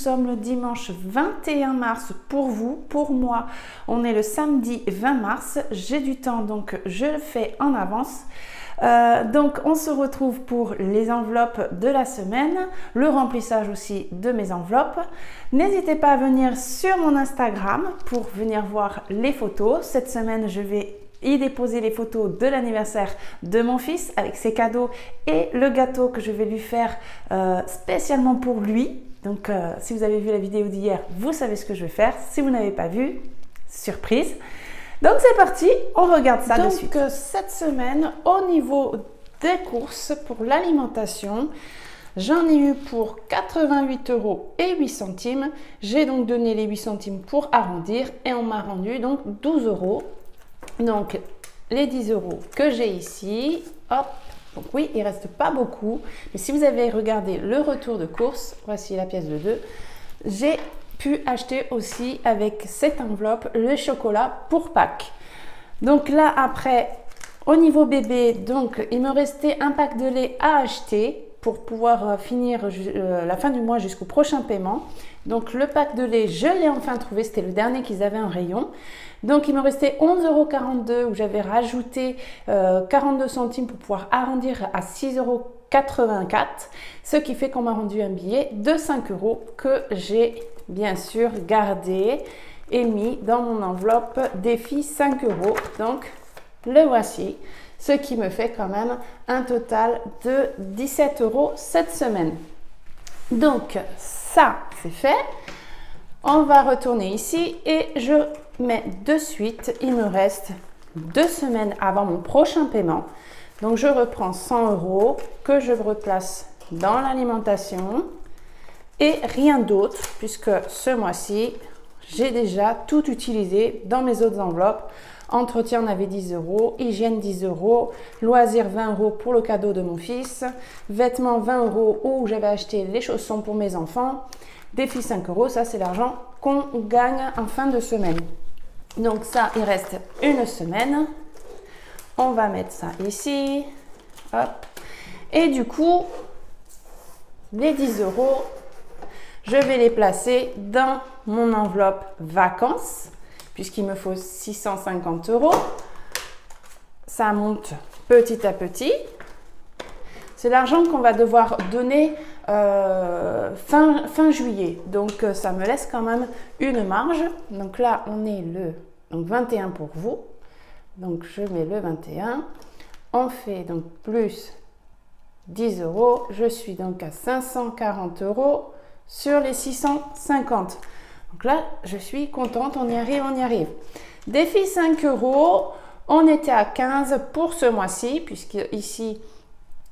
sommes le dimanche 21 mars pour vous. Pour moi, on est le samedi 20 mars. J'ai du temps, donc je le fais en avance. Donc on se retrouve pour les enveloppes de la semaine, le remplissage aussi de mes enveloppes. N'hésitez pas à venir sur mon Instagram pour venir voir les photos. Cette semaine, je vais y déposer les photos de l'anniversaire de mon fils avec ses cadeaux et le gâteau que je vais lui faire spécialement pour lui. Donc si vous avez vu la vidéo d'hier, vous savez ce que je vais faire. Si vous n'avez pas vu, surprise. Donc c'est parti, on regarde ça de suite. Donc cette semaine, au niveau des courses pour l'alimentation, j'en ai eu pour 88 € et 8 centimes. J'ai donc donné les 8 centimes pour arrondir et on m'a rendu donc 12 €. Donc les 10 € que j'ai ici, hop, donc oui, il reste pas beaucoup. Mais si vous avez regardé le retour de course, voici la pièce de 2, j'ai pu acheter aussi avec cette enveloppe le chocolat pour Pâques. Donc là après, au niveau bébé, donc il me restait un pack de lait à acheter pour pouvoir finir la fin du mois jusqu'au prochain paiement. Donc le pack de lait, je l'ai enfin trouvé, c'était le dernier qu'ils avaient en rayon. Donc il me restait 11,42 € où j'avais rajouté 42 centimes pour pouvoir arrondir à 6,84 €, ce qui fait qu'on m'a rendu un billet de 5 € que j'ai bien sûr gardé et mis dans mon enveloppe défi 5 €. Donc le voici, ce qui me fait quand même un total de 17 € cette semaine. Donc ça c'est fait. On va retourner ici et je mets de suite, il me reste 2 semaines avant mon prochain paiement. Donc je reprends 100 € que je replace dans l'alimentation et rien d'autre puisque ce mois-ci, j'ai déjà tout utilisé dans mes autres enveloppes. Entretien, on avait 10 €, hygiène 10 €, loisirs 20 € pour le cadeau de mon fils, vêtements 20 € où j'avais acheté les chaussons pour mes enfants, défi 5 €, ça c'est l'argent qu'on gagne en fin de semaine. Donc ça, il reste une semaine. On va mettre ça ici, hop. Et du coup, les 10 €, je vais les placer dans mon enveloppe vacances, puisqu'il me faut 650 €. Ça monte petit à petit. C'est l'argent qu'on va devoir donner fin juillet. Donc ça me laisse quand même une marge. Donc là, on est le 21 pour vous. Donc je mets le 21. On fait donc plus 10 €. Je suis donc à 540 € sur les 650. Donc là, je suis contente, on y arrive, on y arrive. Défi 5 €, on était à 15 pour ce mois-ci, puisque ici,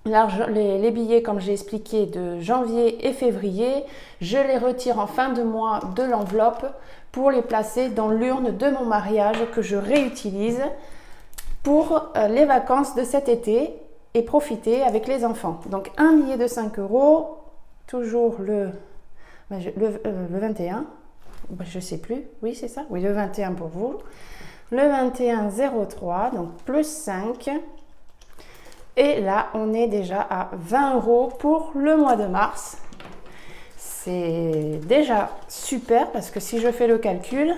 les billets, comme j'ai expliqué, de janvier et février, je les retire en fin de mois de l'enveloppe pour les placer dans l'urne de mon mariage que je réutilise pour les vacances de cet été et profiter avec les enfants. Donc un billet de 5 €, toujours le 21. Je ne sais plus, oui c'est ça, oui le 21 pour vous, le 21,03, donc plus 5, et là on est déjà à 20 € pour le mois de mars. C'est déjà super parce que si je fais le calcul,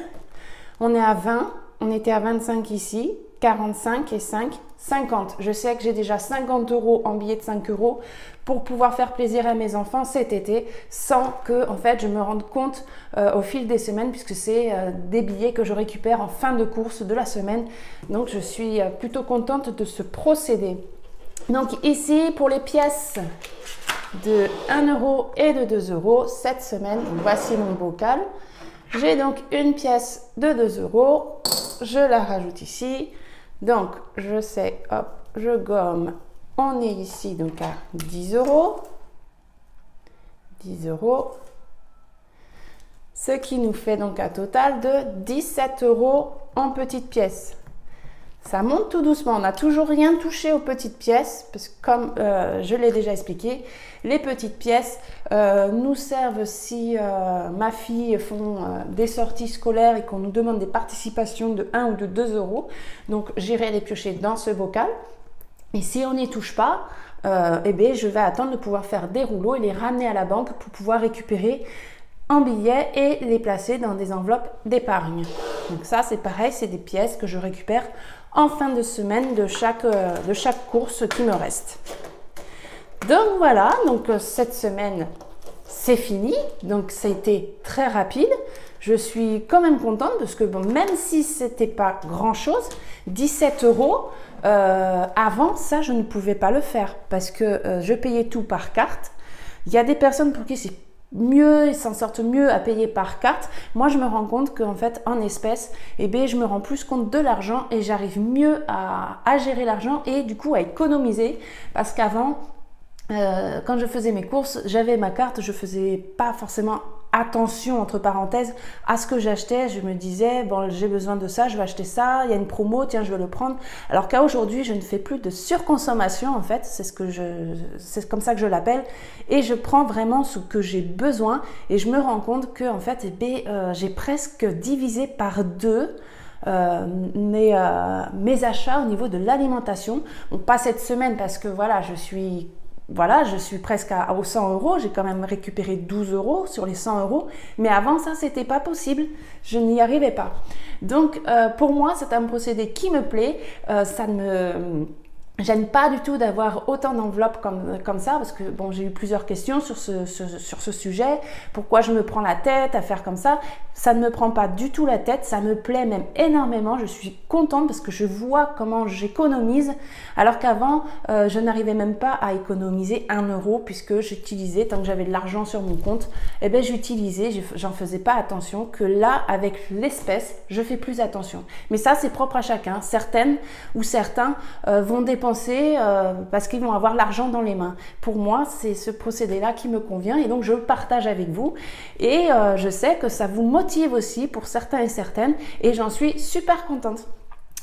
on est à 20, on était à 25 ici, 45 et 5, 50. Je sais que j'ai déjà 50 € en billets de 5 € pour pouvoir faire plaisir à mes enfants cet été sans que en fait je me rende compte au fil des semaines, puisque c'est des billets que je récupère en fin de course de la semaine. Donc je suis plutôt contente de ce procédé. Donc ici pour les pièces de 1 € et de 2 € cette semaine, voici mon bocal. J'ai donc une pièce de 2 €, je la rajoute ici. Donc je sais, hop, je gomme. On est ici donc à 10 €. 10 €. Ce qui nous fait donc un total de 17 € en petites pièces. Ça monte tout doucement. On n'a toujours rien touché aux petites pièces parce que comme je l'ai déjà expliqué, les petites pièces nous servent si ma fille font des sorties scolaires et qu'on nous demande des participations de 1 ou de 2 €. Donc j'irai les piocher dans ce bocal. Et si on n'y touche pas, eh bien, je vais attendre de pouvoir faire des rouleaux et les ramener à la banque pour pouvoir récupérer en billets et les placer dans des enveloppes d'épargne. Donc ça, c'est pareil, c'est des pièces que je récupère en fin de semaine de chaque course qui me reste. Donc voilà, donc cette semaine, c'est fini. Donc ça a été très rapide. Je suis quand même contente parce que bon, même si c'était pas grand-chose, 17 €, avant ça, je ne pouvais pas le faire parce que je payais tout par carte. Il y a des personnes pour qui c'est mieux, ils s'en sortent mieux à payer par carte. Moi, je me rends compte qu'en fait, en espèces, eh bien, je me rends plus compte de l'argent et j'arrive mieux à gérer l'argent et du coup à économiser parce qu'avant, quand je faisais mes courses, j'avais ma carte, je faisais pas forcément attention, entre parenthèses, à ce que j'achetais. Je me disais, bon, j'ai besoin de ça, je vais acheter ça, il y a une promo, tiens, je vais le prendre. Alors qu'à aujourd'hui, je ne fais plus de surconsommation, en fait, c'est comme ça que je l'appelle, et je prends vraiment ce que j'ai besoin, et je me rends compte que, en fait, j'ai presque divisé par 2 mes achats au niveau de l'alimentation. Bon, pas cette semaine, parce que voilà, je suis presque aux 100 €. J'ai quand même récupéré 12 € sur les 100 €. Mais avant ça, c'était pas possible. Je n'y arrivais pas. Donc, pour moi, c'est un procédé qui me plaît. Ça ne me gêne pas du tout d'avoir autant d'enveloppes comme ça parce que bon, j'ai eu plusieurs questions sur ce sujet. Pourquoi je me prends la tête à faire comme ça? Ça ne me prend pas du tout la tête, ça me plaît même énormément. Je suis contente parce que je vois comment j'économise alors qu'avant, je n'arrivais même pas à économiser 1 € puisque j'utilisais, tant que j'avais de l'argent sur mon compte, eh bien j'utilisais, j'en faisais pas attention, que là, avec l'espèce, je fais plus attention. Mais ça, c'est propre à chacun. Certaines ou certains vont dépenser parce qu'ils vont avoir l'argent dans les mains. Pour moi, c'est ce procédé-là qui me convient et donc je le partage avec vous. Et je sais que ça vous motive aussi pour certains et certaines et j'en suis super contente.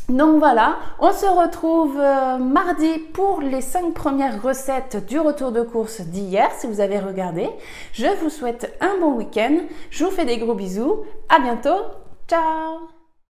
Donc voilà, on se retrouve mardi pour les 5 premières recettes du retour de course d'hier, si vous avez regardé. Je vous souhaite un bon week-end, je vous fais des gros bisous, à bientôt, ciao!